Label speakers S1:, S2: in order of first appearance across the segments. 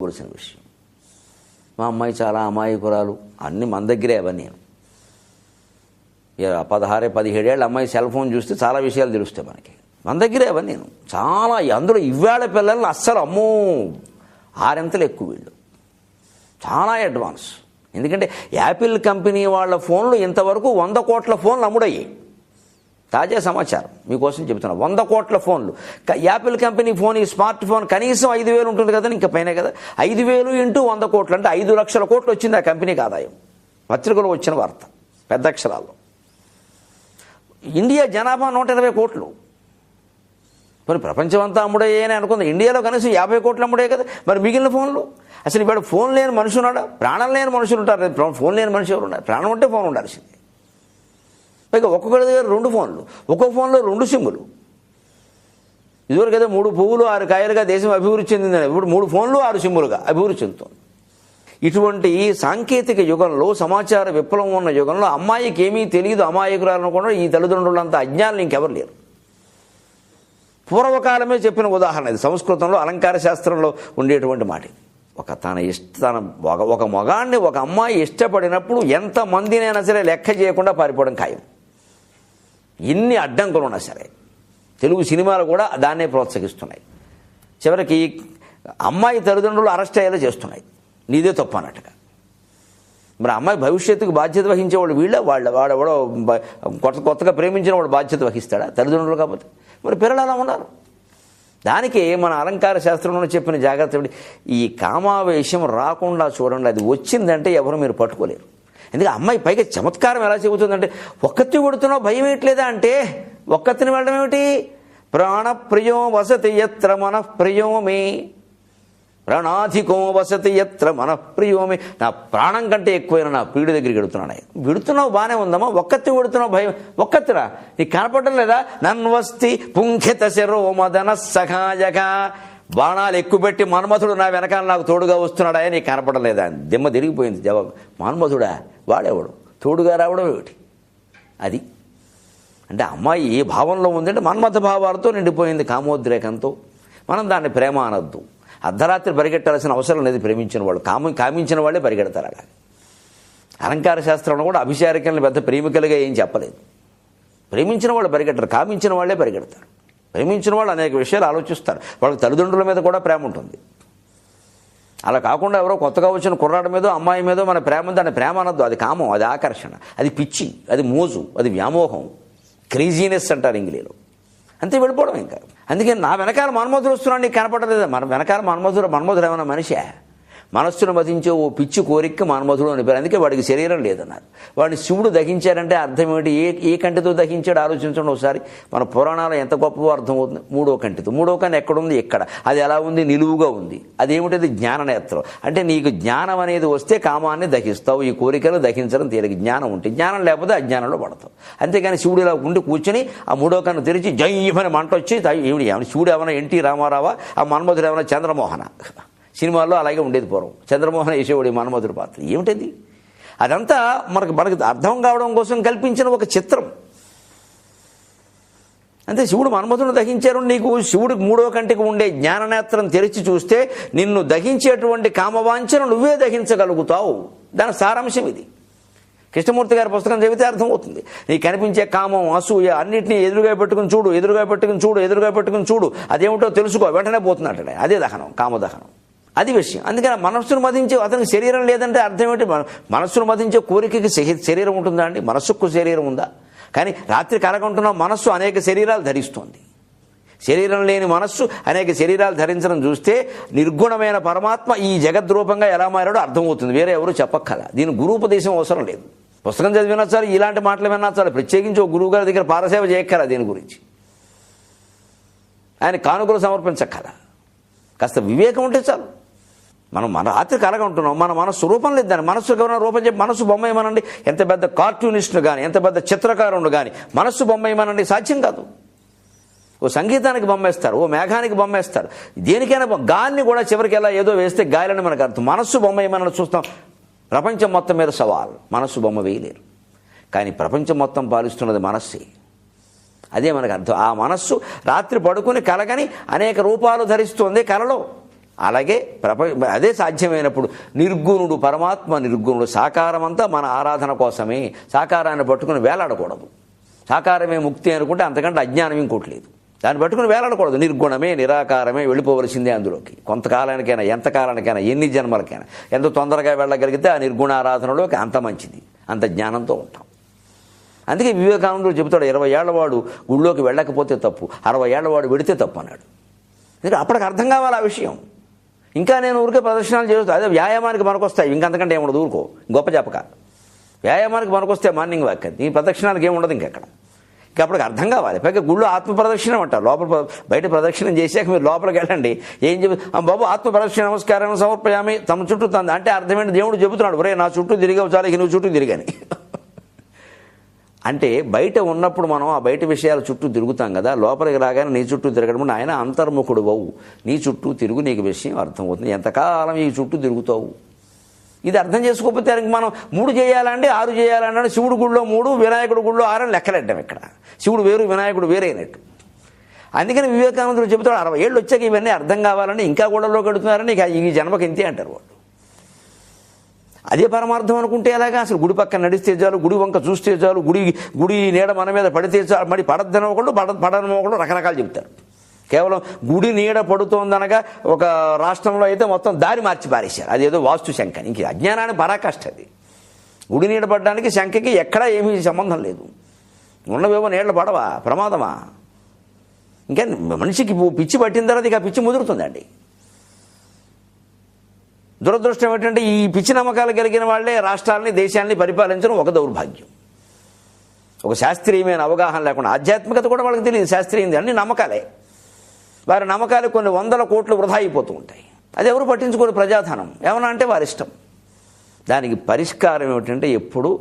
S1: తెలుసుకోవలసిన విషయం. మా అమ్మాయి చాలా అమాయకురాలు అన్నీ మన దగ్గరే అవన్నీ. 16-17 ఏళ్ళ అమ్మాయి సెల్ ఫోన్ చూస్తే చాలా విషయాలు తెలుస్తాయి మనకి. మన దగ్గరే అవన్నీ చాలా. అందులో ఇవాళ పిల్లల్ని అస్సలు అమ్మో 6 ఎక్కువ వీళ్ళు, చాలా అడ్వాన్స్. ఎందుకంటే యాపిల్ కంపెనీ వాళ్ళ ఫోన్లు ఇంతవరకు 100 కోట్ల ఫోన్లు అమ్ముడయ్యాయి. తాజా సమాచారం మీకోసం చెబుతున్నా. 100 కోట్ల ఫోన్లు. యాపిల్ కంపెనీ ఫోన్, ఈ స్మార్ట్ ఫోన్ కనీసం 5,000 ఉంటుంది కదా, ఇంకా పైన కదా. 5,000 ఇంటూ 100 కోట్లు అంటే 5 లక్షల కోట్లు వచ్చింది ఆ కంపెనీకి ఆదాయం. పత్రికలో వచ్చిన వార్త పెద్ద అక్షరాల్లో. ఇండియా జనాభా 120 కోట్లు. మరి ప్రపంచం అంతా అమ్ముడయ్యాయని అనుకుంది. ఇండియాలో కనీసం 50 కోట్లు అమ్ముడే కదా. మరి మిగిలిన ఫోన్లు అసలు ఇవాడు ఫోన్ లేని మనిషి ఉన్నాడా? ప్రాణం లేని మనుషులు ఉంటారు. ఫోన్ లేని మనిషి ఎవరు ఉన్నారు? ప్రాణం ఉంటే ఫోన్ ఉండాల్సింది. పైగా ఒక్కొక్కరి దగ్గర 2 ఫోన్లు, ఒక్కొక్క ఫోన్లో 2 సిమ్ములు. ఇదివరకు అయితే 3 పువ్వులు 6 కాయలుగా దేశం అభివృద్ధి చెందిందని, ఇప్పుడు 3 ఫోన్లు 6 సిమ్ములుగా అభివృద్ధి చెందుతుంది. ఇటువంటి సాంకేతిక యుగంలో, సమాచార విప్లవం ఉన్న యుగంలో అమ్మాయికి ఏమీ తెలియదు, అమాయకురాలను కూడా ఈ తల్లిదండ్రులంతా అజ్ఞానులు ఇంకెవరు లేరు. పూర్వకాలమే చెప్పిన ఉదాహరణ ఇది. సంస్కృతంలో అలంకార శాస్త్రంలో ఉండేటువంటి మాట. ఒక మగాన్ని ఒక అమ్మాయి ఇష్టపడినప్పుడు ఎంతమందినైనా సరే లెక్క చేయకుండా పారిపోవడం ఖాయం. ఎన్ని అడ్డంకులు ఉన్నా సరే. తెలుగు సినిమాలు కూడా దాన్నే ప్రోత్సహిస్తున్నాయి. చివరికి అమ్మాయి తల్లిదండ్రులు అరెస్ట్ అయ్యేలా చేస్తున్నాయి, నీదే తప్పు అన్నట్టుగా. మరి అమ్మాయి భవిష్యత్తుకు బాధ్యత వహించేవాళ్ళు వాడెవడో కొత్తగా ప్రేమించిన వాడు బాధ్యత వహిస్తాడా? తల్లిదండ్రులు కాకపోతే. మరి పిల్లలు అలా ఉన్నారు. దానికి మన అలంకార శాస్త్రంలో చెప్పిన జాగ్రత్త, ఈ కామావేశం రాకుండా చూడండి. అది వచ్చిందంటే ఎవరు మీరు పట్టుకోలేరు. ఎందుకంటే అమ్మాయి పైగా చమత్కారం ఎలా చెబుతుందంటే, ఒక్కత్తి కొడుతున్నావు భయం ఏట్లేదా అంటే, ఒక్కత్తిని వెళ్ళడం ఏమిటి? ప్రాణప్రియం వసతి యత్ర మనఃప్రియోమే, ప్రాణాధికో వసతి యత్ర మనఃప్రియోమే. నా ప్రాణం కంటే ఎక్కువైన నా ప్రియుడి దగ్గరికి వెడుతున్నాడు. విడుతున్నావు బాగానే ఉందమ్మా, ఒక్కత్తి కొడుతున్నావు భయం. ఒక్కత్తిరా నీకు కనపడడం లేదా? నన్వస్తి పుంఖిత శరో మదన సఖాయక. బాణాలు ఎక్కువ పెట్టి మన్మథుడు నా వెనకాల నాకు తోడుగా వస్తున్నాడా? నీకు కనపడడం లేదా? దిమ్మ తిరిగిపోయింది జవాబు. మన్మథుడా? వాడేవాడు తోడుగా రావడం ఏమిటి? అది అంటే అమ్మాయి ఏ భావంలో ఉందంటే మన్మథ భావాలతో నిండిపోయింది, కామోద్రేకంతో. మనం దాన్ని ప్రేమ అనొద్దు. అర్ధరాత్రి పరిగెట్టాల్సిన అవసరం లేదు. ప్రేమించిన వాళ్ళు కామించిన వాళ్ళే పరిగెడతారు. అలా అలంకార శాస్త్రంలో కూడా అభిచారికల్ని పెద్ద ప్రేమికలుగా ఏం చెప్పలేదు. ప్రేమించిన వాళ్ళు పరిగెట్టరు, కామించిన వాళ్ళే పరిగెడతారు. ప్రేమించిన వాళ్ళు అనేక విషయాలు ఆలోచిస్తారు. వాళ్ళకి తల్లిదండ్రుల మీద కూడా ప్రేమ ఉంటుంది. అలా కాకుండా ఎవరో కొత్తగా వచ్చిన కుర్రాడి మీదో అమ్మాయి మీదో మన ప్రేమ, దాన్ని ప్రేమ అనొద్దు. అది కామం, అది ఆకర్షణ, అది పిచ్చి, అది మోజు, అది వ్యామోహం, క్రేజీనెస్ అంటారు ఇంగ్లీష్లో. అంతే వెళ్ళిపోవడం ఇంకా. అందుకని నా వెనకాల మన్మధుడు వస్తున్నాడు, నీకు కనపడలేదా? మన వెనకాల మన్మధుడు ఏమన్నా మనిషా? మనస్సును మతించే ఓ పిచ్చి కోరిక మన్మధుడు అని పేరు. అందుకే వాడికి శరీరం లేదన్నారు. వాడిని శివుడు దహించాడంటే అర్థం ఏమిటి? ఏ కంటితో దహించాడు ఆలోచించండి ఒకసారి. మన పురాణాలు ఎంత గొప్పగా అర్థమవుతుంది. 3వ కంటితో. 3వ కన్ను ఎక్కడుంది? ఎక్కడ? అది ఎలా ఉంది? నిలువుగా ఉంది. అదేమిటది? జ్ఞాననేత్రం. అంటే నీకు జ్ఞానం అనేది వస్తే కామాన్ని దహిస్తావు, ఈ కోరికలు దహించడం తేలిక. జ్ఞానం ఉంటే. జ్ఞానం లేకపోతే అజ్ఞానంలో పడతావు. అంతేగాని శివుడు ఇలా ఉండి కూర్చొని ఆ 3వ కన్ను తెరిచి జయ్యమని మంట వచ్చి శివుడు ఏమైనా ఎన్టీ రామారావా? ఆ మన్మధుడు ఏమైనా చంద్రమోహన? సినిమాల్లో అలాగే ఉండేది పూర్వం. చంద్రమోహన్ వేసేవాడు మన్మధుడి పాత్ర. ఏమిటది? అదంతా మనకు అర్థం కావడం కోసం కల్పించిన ఒక చిత్రం. అంతే. శివుడు మన్మధుడిని దహించారు. నీకు శివుడికి 3వ కంటికి ఉండే జ్ఞాననేత్రం తెరిచి చూస్తే నిన్ను దహించేటువంటి కామవాంఛను నువ్వే దహించగలుగుతావు. దాని సారాంశం ఇది. కృష్ణమూర్తి గారి పుస్తకం చదివితే అర్థమవుతుంది. నీకు కనిపించే కామం, అసూయ అన్నింటినీ ఎదురుగా పెట్టుకుని చూడు, ఎదురుగా పెట్టుకుని చూడు, అదేమిటో తెలుసుకో, వెంటనే పోతున్నట్టు. అదే దహనం, కామదహనం. అది విషయం. అందుకని మనస్సును మదించే అతనికి శరీరం లేదంటే అర్థం ఏంటి? మనస్సును మదించే కోరికకి శరీరం ఉంటుందా అండి? మనస్సుకు శరీరం ఉందా? కానీ రాత్రి కలగంటున్న మనస్సు అనేక శరీరాలు ధరిస్తోంది. శరీరం లేని మనస్సు అనేక శరీరాలు ధరించడం చూస్తే నిర్గుణమైన పరమాత్మ ఈ జగద్రూపంగా ఎలా మారాడో అర్థమవుతుంది. వేరే ఎవరు చెప్పక్కల. దీని గురూపదేశం అవసరం లేదు. పుస్తకం చదివినా చాలు, ఇలాంటి మాటలు విన్నా చాలు. ప్రత్యేకించి ఒక గురువు గారి దగ్గర పారసేవ చేయక్కల. దీని గురించి ఆయన కానుకలు సమర్పించక్కల. కాస్త వివేకం ఉంటే చాలు. మన రాత్రి కలగంటున్నాం, మన మనస్సు రూపం లేదు. దాన్ని మనస్సు ఎవరైనా రూపం చెప్పి మనస్సు బొమ్మ ఏమనండి. ఎంత పెద్ద కార్టూనిస్ట్ను కానీ, ఎంత పెద్ద చిత్రకారుడు కానీ మనస్సు బొమ్మ ఏమనండి, సాధ్యం కాదు. ఓ సంగీతానికి బొమ్మేస్తారు, ఓ మేఘానికి బొమ్మేస్తారు, దేనికైనా. గాలిని కూడా చివరికి ఎలా ఏదో వేస్తే గాలిని మనకు అర్థం. మనస్సు బొమ్మ ఏమన్నా చూస్తాం. ప్రపంచం మొత్తం మీద సవాల్. మనస్సు బొమ్మ వేయలేరు. కానీ ప్రపంచం మొత్తం పాలిస్తున్నది మనస్సే. అదే మనకు అర్థం. ఆ మనస్సు రాత్రి పడుకుని కలగని అనేక రూపాలు ధరిస్తుంది కలలో. అలాగే అదే సాధ్యమైనప్పుడు నిర్గుణుడు, పరమాత్మ నిర్గుణుడు, సాకారమంతా మన ఆరాధన కోసమే. సాకారాన్ని పట్టుకుని వేలాడకూడదు. సాకారమే ముక్తి అనుకుంటే అంతకంటే అజ్ఞానం ఇంకోటి లేదు. దాన్ని పట్టుకుని వేలాడకూడదు. నిర్గుణమే, నిరాకారమే, వెళ్ళిపోవలసిందే అందులోకి. కొంతకాలానికైనా, ఎంతకాలానికైనా, ఎన్ని జన్మలకైనా ఎంత తొందరగా వెళ్ళగలిగితే ఆ నిర్గుణ ఆరాధనలోకి అంత మంచిది, అంత జ్ఞానంతో ఉంటాం. అందుకే వివేకానందుడు చెబుతాడు, 20 ఏళ్లవాడు గుళ్ళోకి వెళ్ళకపోతే తప్పు, 60 ఏళ్లవాడు వెడితే తప్పు అన్నాడు. ఎందుకంటే అప్పటికి అర్థం కావాలి ఆ విషయం. ఇంకా నేను ఊరికే ప్రదర్శనలు చేస్తాను, అదే వ్యాయామానికి మనకొస్తాయి, ఇంకంతకంటే ఏముండదు, ఊరుకో, గొప్ప చెప్పక. వ్యాయామానికి మనకొస్తే మార్నింగ్ వాక్, ఈ ప్రదక్షిణాలకు ఏముండదు ఇంకెక్కడ. ఇంకా అప్పటికి అర్థం కావాలి. పైగా గుళ్ళు ఆత్మ ప్రదక్షిణం అంటారు. బయట ప్రదక్షిణం చేశాక మీరు లోపలికి వెళ్ళండి, ఏం చెప్పి బాబు ఆత్మ ప్రదక్షిణ నమస్కారం సమర్పయామి, తమ చుట్టూ అంటే అర్థమేంటి, దేవుడు చెబుతున్నాడు, ఒరే నా చుట్టూ తిరిగావు చాలా, నువ్వు చుట్టూ తిరిగాని. అంటే బయట ఉన్నప్పుడు మనం ఆ బయట విషయాల చుట్టూ తిరుగుతాం కదా, లోపలికి రాగానే నీ చుట్టూ తిరగడం, ఆయన అంతర్ముఖుడు అవు, నీ చుట్టూ తిరుగు, నీకు విషయం అర్థమవుతుంది. ఎంతకాలం ఈ చుట్టూ తిరుగుతావు? ఇది అర్థం చేసుకోకపోతే దానికి మనం 3 చేయాలంటే 6 చేయాలంటే శివుడు గుళ్ళో 3, వినాయకుడు గుళ్ళో 6 అని లెక్కలెట్టం. ఇక్కడ శివుడు వేరు, వినాయకుడు వేరైనట్టు. అందుకని వివేకానందుడు చెబుతాడు, 60 ఏళ్ళు వచ్చాక ఇవన్నీ అర్థం కావాలని ఇంకా గూడలో కడుతున్నారని ఈ జన్మకి ఇంతే అంటారు వాళ్ళు. అదే పరమార్థం అనుకుంటే ఎలాగా? అసలు గుడి పక్కన నడిస్తే చాలు, గుడి వంక చూస్తే చాలు, గుడి నీడ మన మీద పడితే చాలు, మరి పడద్దని ఒకళ్ళు పడని ఒకళ్ళు రకరకాలు చెప్తారు. కేవలం గుడి నీడ పడుతోందనగా ఒక రాష్ట్రంలో అయితే మొత్తం దారి మార్చి పారేశారు, అదేదో వాస్తు శంక. ఇంక అజ్ఞానాన్ని పరాకాష్ట అది. గుడి నీడ పడడానికి శంకకి ఎక్కడా ఏమీ సంబంధం లేదు. ఉన్నవేమో నీళ్లు పడవా, ప్రమాదమా? ఇంకా మనిషికి పిచ్చి పట్టిన తర్వాత ఇక పిచ్చి ముదురుతుందండి. దురదృష్టం ఏంటంటే ఈ పిచ్చి నమ్మకాలు కలిగిన వాళ్లే రాష్ట్రాలని, దేశాలని పరిపాలించడం ఒక దౌర్భాగ్యం. ఒక శాస్త్రీయమైన అవగాహన లేకుండా, ఆధ్యాత్మికత కూడా వాళ్ళకి తెలియదు, శాస్త్రీయంది అన్ని నమ్మకాలే. వారి నమ్మకాలు కొన్ని 100 కోట్లు వృధా అయిపోతూ ఉంటాయి. అది ఎవరు పట్టించుకోరు, ప్రజాధనం ఏమన్నా అంటే వారి ఇష్టం. దానికి పరిష్కారం ఏమిటంటే, ఎప్పుడు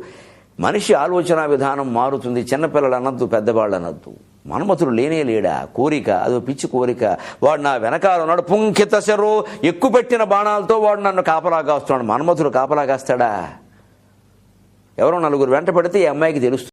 S1: మనిషి ఆలోచన విధానం మారుతుంది. చిన్నపిల్లలు అనద్దు, పెద్దవాళ్ళు అనద్దు. మన్మథుడు లేడా, కోరిక, అదో పిచ్చి కోరిక. వాడు నా వెనకాల ఉన్నాడు, పుంకిత శరో, ఎక్కుపెట్టిన బాణాలతో వాడు నన్ను కాపలా కాస్తున్నాడు. మన్మథుడు కాపలా కాస్తాడా? ఎవరో 4 వెంట పడితే ఈ అమ్మాయికి తెలుస్తుంది.